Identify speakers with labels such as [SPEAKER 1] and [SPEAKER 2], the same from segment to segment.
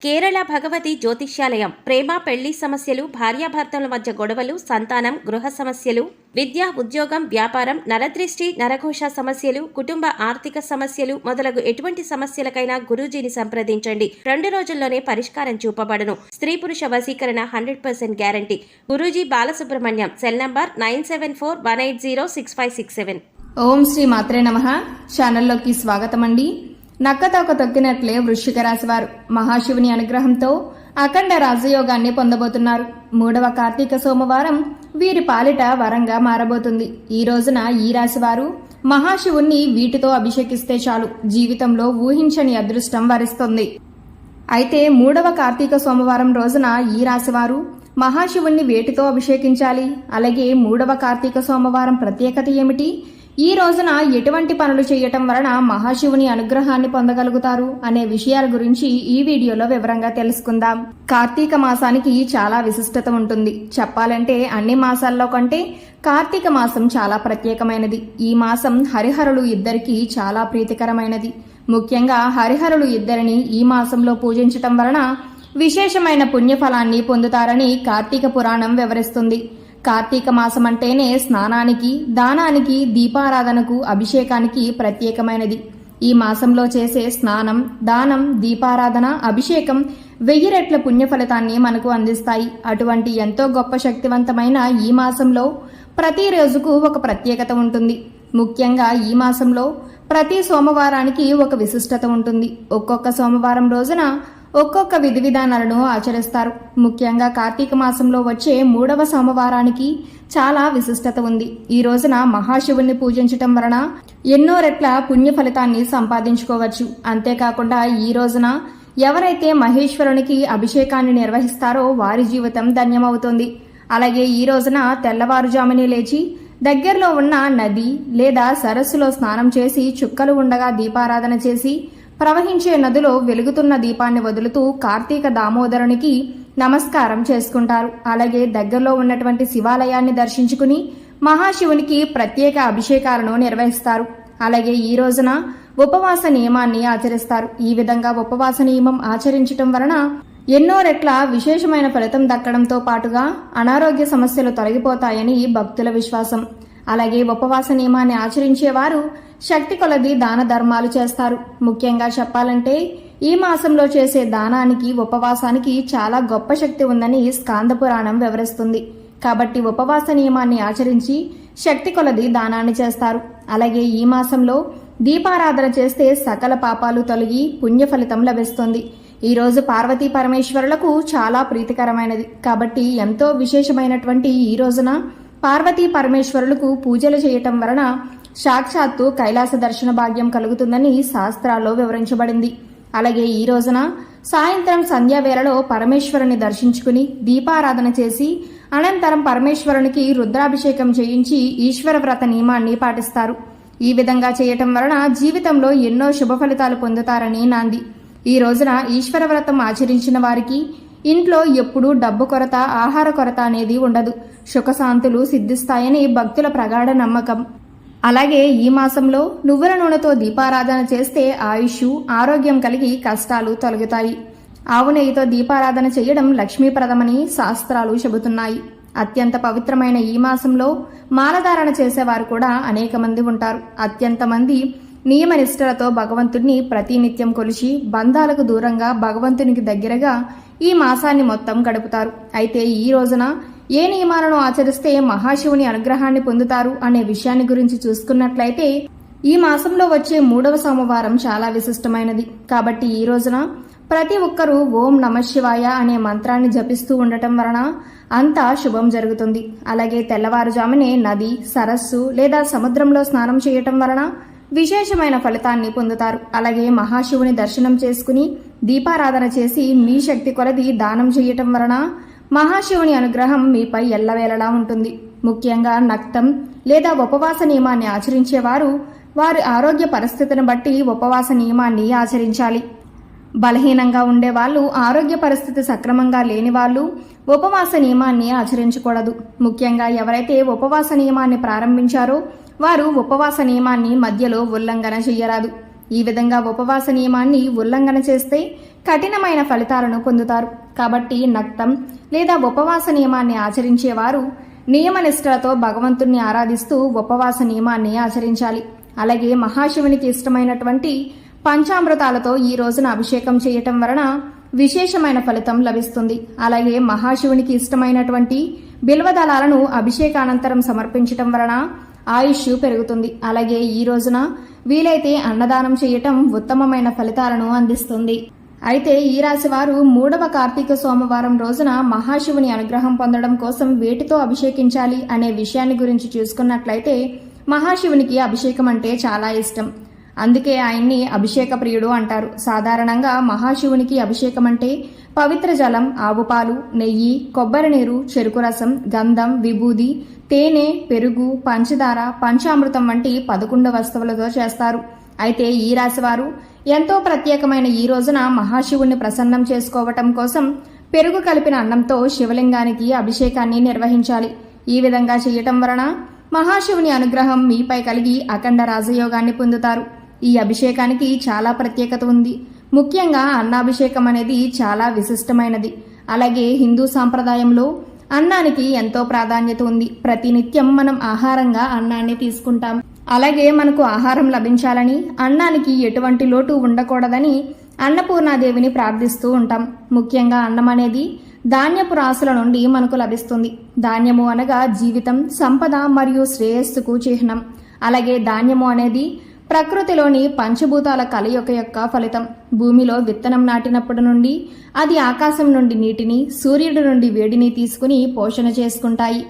[SPEAKER 1] కేరళ భగవతి జ్యోతిష్యాలయం ప్రేమ పెళ్లి సమస్యలు, భార్యాభర్తల మధ్య గొడవలు, సంతానం, గృహ సమస్యలు, విద్య, ఉద్యోగం, వ్యాపారం, నరదృష్టి, నరఘోష సమస్యలు, కుటుంబ ఆర్థిక సమస్యలు మొదలగు ఎటువంటి సమస్యలకైనా గురూజీని సంప్రదించండి. 2 రోజుల్లోనే పరిష్కారం చూపబడును. స్త్రీ పురుష వశీకరణ 100% guarantee. Guruji Balasubrahmanyam. Cell number 9741806567.
[SPEAKER 2] ఓం శ్రీ మాత్రే నమః. ఛానల్లోకి స్వాగతం అండి. నక్కతోక తొక్కినట్లే వృశ్చిక రాశి వారు మహాశివుని అనుగ్రహంతో అఖండ రాజయోగాన్ని పొందబోతున్నారు. 3వ కార్తీక సోమవారం వీరి పాలిట వరంగా మారబోతుంది. ఈ రోజున ఈ రాశి వారు మహాశివుణ్ణి వీటితో అభిషేకిస్తే చాలు, జీవితంలో ఊహించని అదృష్టం వరిస్తుంది. అయితే 3వ కార్తీక సోమవారం రోజున ఈ రాశి వారు మహాశివుణ్ణి వేటితో అభిషేకించాలి, అలాగే 3వ కార్తీక సోమవారం ప్రత్యేకత ఏమిటి, ఈ రోజున ఎటువంటి పనులు చేయటం వలన మహాశివుని అనుగ్రహాన్ని పొందగలుగుతారు అనే విషయాల గురించి ఈ వీడియోలో వివరంగా తెలుసుకుందాం. కార్తీక మాసానికి చాలా విశిష్టత ఉంటుంది. చెప్పాలంటే అన్ని మాసాల్లో కంటే కార్తీక మాసం చాలా ప్రత్యేకమైనది. ఈ మాసం హరిహరులు ఇద్దరికీ చాలా ప్రీతికరమైనది. ముఖ్యంగా హరిహరులు ఇద్దరిని ఈ మాసంలో పూజించటం వలన విశేషమైన పుణ్యఫలాన్ని పొందుతారని కార్తీక పురాణం వివరిస్తుంది. కార్తీక మాసం అంటేనే స్నానానికి, దానానికి, దీపారాధనకు, అభిషేకానికి ప్రత్యేకమైనది. ఈ మాసంలో చేసే స్నానం, దానం, దీపారాధన, అభిషేకం 1000 రెట్ల పుణ్య ఫలితాన్ని మనకు అందిస్తాయి. అటువంటి ఎంతో గొప్ప శక్తివంతమైన ఈ మాసంలో ప్రతి రోజుకు ఒక ప్రత్యేకత ఉంటుంది. ముఖ్యంగా ఈ మాసంలో ప్రతి సోమవారానికి ఒక విశిష్టత ఉంటుంది. ఒక్కొక్క సోమవారం రోజున ఒక్కొక్క విధి విధానాలను ఆచరిస్తారు. ముఖ్యంగా కార్తీక మాసంలో వచ్చే 3వ సోమవారానికి చాలా విశిష్టత ఉంది. ఈ రోజున మహాశివుణ్ణి పూజించటం వలన ఎన్నో రెట్ల పుణ్య ఫలితాన్ని సంపాదించుకోవచ్చు. అంతేకాకుండా ఈ రోజున ఎవరైతే మహేశ్వరునికి అభిషేకాన్ని నిర్వహిస్తారో వారి జీవితం ధన్యమవుతుంది. అలాగే ఈ రోజున తెల్లవారుజామునే లేచి దగ్గరలో ఉన్న నది లేదా సరస్సులో స్నానం చేసి చుక్కలు ఉండగా దీపారాధన చేసి ప్రవహించే నదిలో వెలుగుతున్న దీపాన్ని వదులుతూ కార్తీక దామోదరునికి నమస్కారం చేసుకుంటారు. అలాగే దగ్గరలో ఉన్నటువంటి శివాలయాన్ని దర్శించుకుని మహాశివునికి ప్రత్యేక అభిషేకాలను నిర్వహిస్తారు. అలాగే ఈ రోజున ఉపవాస నియమాన్ని ఆచరిస్తారు. ఈ విధంగా ఉపవాస నియమం ఆచరించటం వలన ఎన్నో రెట్ల విశేషమైన ఫలితం దక్కడంతో పాటుగా అనారోగ్య సమస్యలు తొలగిపోతాయని భక్తుల విశ్వాసం. అలాగే ఉపవాస నియమాన్ని ఆచరించేవారు శక్తి కొలది దాన ధర్మాలు చేస్తారు. ముఖ్యంగా చెప్పాలంటే ఈ మాసంలో చేసే దానానికి, ఉపవాసానికి చాలా గొప్ప శక్తి ఉందని స్కాంద పురాణం వివరిస్తుంది. కాబట్టి ఉపవాస నియమాన్ని ఆచరించి శక్తి కొలది దానాన్ని చేస్తారు. అలాగే ఈ మాసంలో దీపారాధన చేస్తే సకల పాపాలు తొలగి పుణ్య ఫలితం లభిస్తుంది. ఈ రోజు పార్వతీ పరమేశ్వరులకు చాలా ప్రీతికరమైనది. కాబట్టి ఎంతో విశేషమైనటువంటి ఈ రోజున పార్వతీ పరమేశ్వరులకు పూజలు చేయటం వలన సాక్షాత్తు కైలాస దర్శన భాగ్యం కలుగుతుందని శాస్త్రాల్లో వివరించబడింది. అలాగే ఈ రోజున సాయంత్రం సంధ్యావేళలో పరమేశ్వరుని దర్శించుకుని దీపారాధన చేసి అనంతరం పరమేశ్వరునికి రుద్రాభిషేకం చేయించి ఈశ్వర వ్రత నియమాన్ని పాటిస్తారు. ఈ విధంగా చేయటం వలన జీవితంలో ఎన్నో శుభ ఫలితాలు పొందుతారని నాంది. ఈ రోజున ఈశ్వర వ్రతం ఆచరించిన వారికి ఇంట్లో ఎప్పుడూ డబ్బు కొరత, ఆహార కొరత అనేది ఉండదు. సుఖశాంతులు సిద్ధిస్తాయని భక్తుల ప్రగాఢ నమ్మకం. అలాగే ఈ మాసంలో నువ్వుల నూనెతో దీపారాధన చేస్తే ఆయుష్, ఆరోగ్యం కలిగి కష్టాలు తొలగుతాయి. ఆవు నెయ్యితో దీపారాధన చేయడం లక్ష్మీప్రదమని శాస్త్రాలు చెబుతున్నాయి. అత్యంత పవిత్రమైన ఈ మాసంలో మాలధారణ చేసేవారు కూడా అనేక మంది ఉంటారు. అత్యంత మంది నియమనిష్టలతో భగవంతుడిని ప్రతినిత్యం కొలిచి బంధాలకు దూరంగా భగవంతునికి దగ్గరగా ఈ మాసాన్ని మొత్తం గడుపుతారు. అయితే ఈ రోజున ఏ నియమాలను ఆచరిస్తే మహాశివుని అనుగ్రహాన్ని పొందుతారు అనే విషయాన్ని గురించి చూసుకున్నట్లయితే ఈ మాసంలో వచ్చే 3వ సోమవారం చాలా విశిష్టమైనది. కాబట్టి ఈ రోజున ప్రతి ఒక్కరూ ఓం నమఃశివాయ అనే మంత్రాన్ని జపిస్తూ ఉండటం వలన అంతా శుభం జరుగుతుంది. అలాగే తెల్లవారుజామునే నది, సరస్సు లేదా సముద్రంలో స్నానం చేయటం వలన విశేషమైన ఫలితాన్ని పొందుతారు. అలాగే మహాశివుని దర్శనం చేసుకుని దీపారాధన చేసి మీ శక్తి కొలది దానం చేయటం వలన మహాశివుని అనుగ్రహం మీపై ఎల్లవేళలా ఉంటుంది. ముఖ్యంగా నక్తం లేదా ఉపవాస నియమాన్ని ఆచరించేవారు వారి ఆరోగ్య పరిస్థితిని బట్టి ఉపవాస నియమాన్ని ఆచరించాలి. బలహీనంగా ఉండేవాళ్ళు, ఆరోగ్య పరిస్థితి సక్రమంగా లేని వాళ్ళు ఉపవాస నియమాన్ని ఆచరించకూడదు. ముఖ్యంగా ఎవరైతే ఉపవాస నియమాన్ని ప్రారంభించారో వారు ఉపవాస నియమాన్ని మధ్యలో ఉల్లంఘన చెయ్యరాదు. ఈ విధంగా ఉపవాస నియమాన్ని ఉల్లంఘన చేస్తే కఠినమైన ఫలితాలను పొందుతారు. కాబట్టి నక్తం లేదా ఉపవాస నియమాన్ని ఆచరించేవారు నియమనిష్టలతో భగవంతుణ్ణి ఆరాధిస్తూ ఉపవాస నియమాన్ని ఆచరించాలి. అలాగే మహాశివునికి ఇష్టమైనటువంటి పంచామృతాలతో ఈ రోజున అభిషేకం చేయటం వలన విశేషమైన ఫలితం లభిస్తుంది. అలాగే మహాశివునికి ఇష్టమైనటువంటి బిల్వదళాలను అభిషేకానంతరం సమర్పించటం వలన ఆయుష్ పెరుగుతుంది. అలాగే ఈ రోజున వీలైతే అన్నదానం చేయటం ఉత్తమమైన ఫలితాలను అందిస్తుంది. అయితే ఈ రాశి వారు 3వ కార్తీక సోమవారం రోజున మహాశివుని అనుగ్రహం పొందడం కోసం వేటితో అభిషేకించాలి అనే విషయాన్ని గురించి చూసుకున్నట్లయితే మహాశివునికి అభిషేకం అంటే చాలా ఇష్టం. అందుకే ఆయన్ని అభిషేక ప్రియుడు అంటారు. సాధారణంగా మహాశివునికి అభిషేకం అంటే పవిత్ర జలం, ఆవు పాలు, నెయ్యి, కొబ్బరి నీరు, చెరుకు రసం, గంధం, విభూది, తేనె, పెరుగు, పంచదార, పంచామృతం వంటి 11 వస్తువులతో చేస్తారు. అయితే ఈ రాశివారు ఎంతో ప్రత్యేకమైన ఈ రోజున మహాశివుణ్ణి ప్రసన్నం చేసుకోవటం కోసం పెరుగు కలిపిన అన్నంతో శివలింగానికి అభిషేకాన్ని నిర్వహించాలి. ఈ విధంగా చేయటం వలన మహాశివుని అనుగ్రహం మీపై కలిగి అఖండ రాజయోగాన్ని పొందుతారు. ఈ అభిషేకానికి చాలా ప్రత్యేకత ఉంది. ముఖ్యంగా అన్నాభిషేకం అనేది చాలా విశిష్టమైనది. అలాగే హిందూ సాంప్రదాయంలో అన్నానికి ఎంతో ప్రాధాన్యత ఉంది. ప్రతినిత్యం మనం ఆహారంగా అన్నాన్ని తీసుకుంటాం. అలాగే మనకు ఆహారం లభించాలని, అన్నానికి ఎటువంటి లోటు ఉండకూడదని అన్నపూర్ణాదేవిని ప్రార్థిస్తూ ఉంటాం. ముఖ్యంగా అన్నం అనేది ధాన్యపు రాసుల నుండి మనకు లభిస్తుంది. ధాన్యము అనగా జీవితం, సంపద మరియు శ్రేయస్సుకు చిహ్నం. అలాగే ధాన్యము అనేది ప్రకృతిలోని పంచభూతాల కలయిక యొక్క ఫలితం. భూమిలో విత్తనం నాటినప్పటి నుండి అది ఆకాశం నుండి నీటిని, సూర్యుడి నుండి వేడిని తీసుకుని పోషణ చేసుకుంటాయి.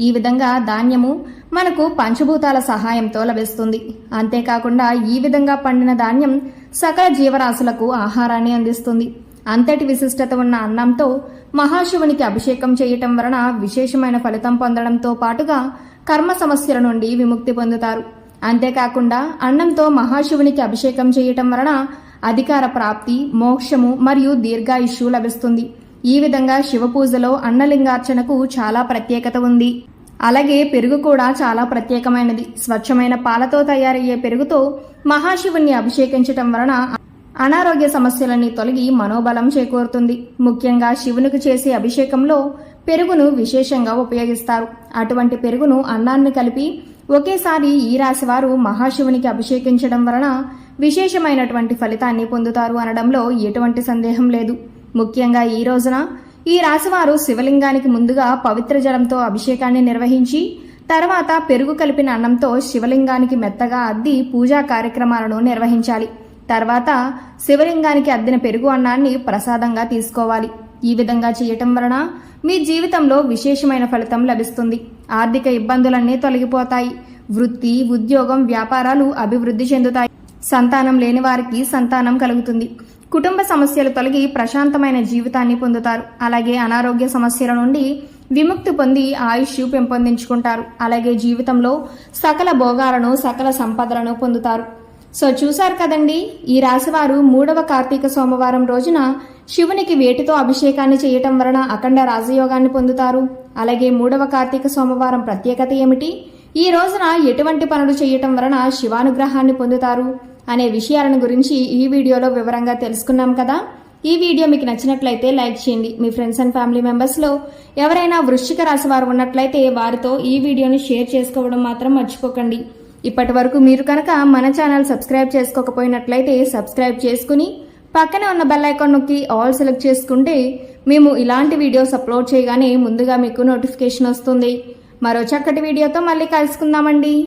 [SPEAKER 2] ఈ విధంగా ధాన్యము మనకు పంచభూతాల సహాయంతో లభిస్తుంది. అంతేకాకుండా ఈ విధంగా పండిన ధాన్యం సకల జీవరాశులకు ఆహారాన్ని అందిస్తుంది. అంతటి విశిష్టత ఉన్న అన్నంతో మహాశివునికి అభిషేకం చేయటం వలన విశేషమైన ఫలితం పొందడంతో పాటుగా కర్మ సమస్యల నుండి విముక్తి పొందుతారు. అంతేకాకుండా అన్నంతో మహాశివునికి అభిషేకం చేయటం వలన అధికార ప్రాప్తి, మోక్షము మరియు దీర్ఘాయుష్యు లభిస్తుంది. ఈ విధంగా శివ పూజలో అన్నలింగార్చనకు చాలా ప్రత్యేకత ఉంది. అలాగే పెరుగు కూడా చాలా ప్రత్యేకమైనది. స్వచ్ఛమైన పాలతో తయారయ్యే పెరుగుతో మహాశివుణ్ణి అభిషేకించటం వలన అనారోగ్య సమస్యలన్నీ తొలగి మనోబలం చేకూరుతుంది. ముఖ్యంగా శివునికి చేసే అభిషేకంలో పెరుగును విశేషంగా ఉపయోగిస్తారు. అటువంటి పెరుగును అన్నాన్ని కలిపి ఒకేసారి ఈ రాశి వారు మహాశివునికి అభిషేకించడం వలన విశేషమైనటువంటి ఫలితాన్ని పొందుతారు అనడంలో ఎటువంటి సందేహం లేదు. ముఖ్యంగా ఈ రోజున ఈ రాశివారు శివలింగానికి ముందుగా పవిత్ర జలంతో అభిషేకాన్ని నిర్వహించి తర్వాత పెరుగు కలిపిన అన్నంతో శివలింగానికి మెత్తగా అద్ది పూజా కార్యక్రమాలను నిర్వహించాలి. తర్వాత శివలింగానికి అద్దిన పెరుగు అన్నాన్ని ప్రసాదంగా తీసుకోవాలి. ఈ విధంగా చేయటం వలన మీ జీవితంలో విశేషమైన ఫలితం లభిస్తుంది. ఆర్థిక ఇబ్బందులన్నీ తొలగిపోతాయి. వృత్తి, ఉద్యోగం, వ్యాపారాలు అభివృద్ధి చెందుతాయి. సంతానం లేని వారికి సంతానం కలుగుతుంది. కుటుంబ సమస్యలు తొలగి ప్రశాంతమైన జీవితాన్ని పొందుతారు. అలాగే అనారోగ్య సమస్యల నుండి విముక్తి పొంది ఆయుష్ పెంపొందించుకుంటారు. అలాగే జీవితంలో సకల భోగాలను, సకల సంపదలను పొందుతారు. సో చూశారు కదండి, ఈ రాశివారు 3వ కార్తీక సోమవారం రోజున శివునికి వేటితో అభిషేకాన్ని చేయటం వలన అఖండ రాజయోగాన్ని పొందుతారు. అలాగే 3వ కార్తీక సోమవారం ప్రత్యేకత ఏమిటి, ఈ రోజున ఎటువంటి పనులు చేయటం వలన శివానుగ్రహాన్ని పొందుతారు అనే విషయాలను గురించి ఈ వీడియోలో వివరంగా తెలుసుకున్నాం కదా. ఈ వీడియో మీకు నచ్చినట్లయితే లైక్ చేయండి. మీ ఫ్రెండ్స్ అండ్ ఫ్యామిలీ మెంబర్స్లో ఎవరైనా వృశ్చిక రాశి వారు ఉన్నట్లయితే వారితో ఈ వీడియోని షేర్ చేసుకోవడం మాత్రం మర్చిపోకండి. ఇప్పటి వరకు మీరు కనుక మన ఛానల్ సబ్స్క్రైబ్ చేసుకోకపోయినట్లయితే సబ్స్క్రైబ్ చేసుకుని పక్కనే ఉన్న బెల్ ఐకాన్ నొక్కి ఆల్ సెలెక్ట్ చేసుకుంటే మేము ఇలాంటి వీడియోస్ అప్లోడ్ చేయగానే ముందుగా మీకు నోటిఫికేషన్ వస్తుంది. మరో చక్కటి వీడియోతో మళ్ళీ కలుసుకుందామండి.